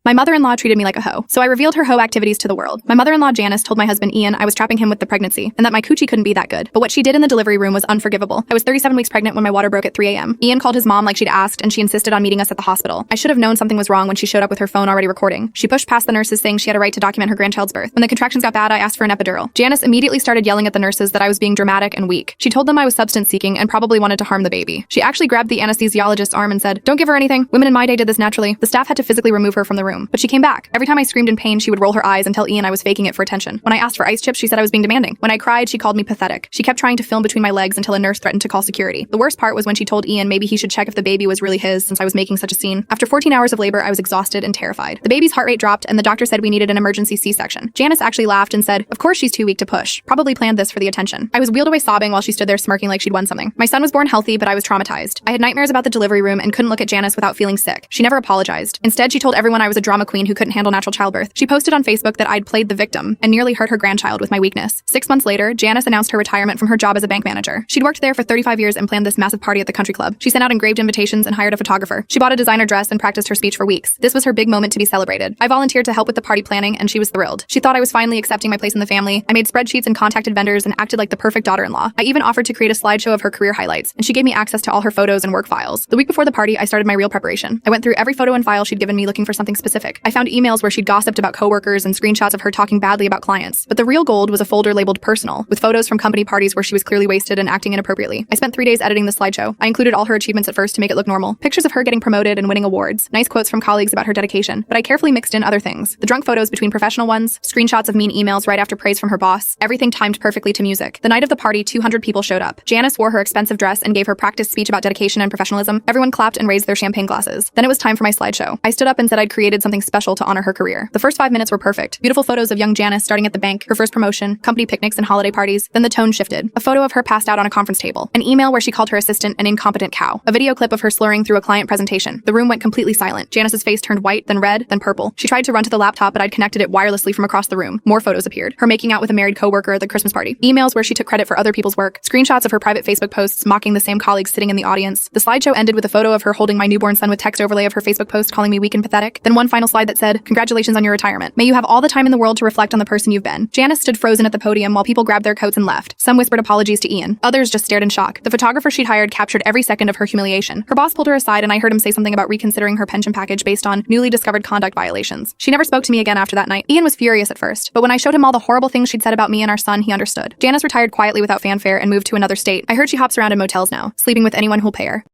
My mother-in-law treated me like a hoe, so I revealed her hoe activities to the world. My mother-in-law Janice told my husband Ian I was trapping him with the pregnancy, and that my coochie couldn't be that good. But what she did in the delivery room was unforgivable. I was 37 weeks pregnant when my water broke at 3 a.m. Ian called his mom like she'd asked, and she insisted on meeting us at the hospital. I should have known something was wrong when she showed up with her phone already recording. She pushed past the nurses saying she had a right to document her grandchild's birth. When the contractions got bad, I asked for an epidural. Janice immediately started yelling at the nurses that I was being dramatic and weak. She told them I was substance seeking and probably wanted to harm the baby. She actually grabbed the anesthesiologist's arm and said, "Don't give her anything. Women in my day did this naturally." The staff had to physically remove her from the room, but she came back. Every time I screamed in pain, she would roll her eyes and tell Ian I was faking it for attention. When I asked for ice chips, she said I was being demanding. When I cried, she called me pathetic. She kept trying to film between my legs until a nurse threatened to call security. The worst part was when she told Ian maybe he should check if the baby was really his since I was making such a scene. After 14 hours of labor, I was exhausted and terrified. The baby's heart rate dropped and the doctor said we needed an emergency C-section. Janice actually laughed and said, "Of course she's too weak to push. Probably planned this for the attention." I was wheeled away sobbing while she stood there smirking like she'd won something. My son was born healthy, but I was traumatized. I had nightmares about the delivery room and couldn't look at Janice without feeling sick. She never apologized. Instead, she told everyone I was a drama queen who couldn't handle natural childbirth. She posted on Facebook that I'd played the victim and nearly hurt her grandchild with my weakness. 6 months later, Janice announced her retirement from her job as a bank manager. She'd worked there for 35 years and planned this massive party at the country club. She sent out engraved invitations and hired a photographer. She bought a designer dress and practiced her speech for weeks. This was her big moment to be celebrated. I volunteered to help with the party planning and she was thrilled. She thought I was finally accepting my place in the family. I made spreadsheets and contacted vendors and acted like the perfect daughter-in-law. I even offered to create a slideshow of her career highlights, and she gave me access to all her photos and work files. The week before the party, I started my real preparation. I went through every photo and file she'd given me looking for something specific. I found emails where she'd gossiped about coworkers and screenshots of her talking badly about clients. But the real gold was a folder labeled personal, with photos from company parties where she was clearly wasted and acting inappropriately. I spent 3 days editing the slideshow. I included all her achievements at first to make it look normal. Pictures of her getting promoted and winning awards. Nice quotes from colleagues about her dedication. But I carefully mixed in other things. The drunk photos between professional ones, screenshots of mean emails right after praise from her boss. Everything timed perfectly to music. The night of the party, 200 people showed up. Janice wore her expensive dress and gave her practice speech about dedication and professionalism. Everyone clapped and raised their champagne glasses. Then it was time for my slideshow. I stood up and said I'd created something special to honor her career. The first 5 minutes were perfect. Beautiful photos of young Janice starting at the bank, her first promotion, company picnics and holiday parties. Then the tone shifted. A photo of her passed out on a conference table. An email where she called her assistant an incompetent cow. A video clip of her slurring through a client presentation. The room went completely silent. Janice's face turned white, then red, then purple. She tried to run to the laptop, but I'd connected it wirelessly from across the room. More photos appeared. Her making out with a married coworker at the Christmas party. Emails where she took credit for other people's work. Screenshots of her private Facebook posts mocking the same colleagues sitting in the audience. The slideshow ended with a photo of her holding my newborn son with text overlay of her Facebook post calling me weak and pathetic. Then one final slide that said, "Congratulations on your retirement. May you have all the time in the world to reflect on the person you've been." Janice stood frozen at the podium while people grabbed their coats and left. Some whispered apologies to Ian. Others just stared in shock. The photographer she'd hired captured every second of her humiliation. Her boss pulled her aside and I heard him say something about reconsidering her pension package based on newly discovered conduct violations. She never spoke to me again after that night. Ian was furious at first, but when I showed him all the horrible things she'd said about me and our son, he understood. Janice retired quietly without fanfare and moved to another state. I heard she hops around in motels now, sleeping with anyone who'll pay her.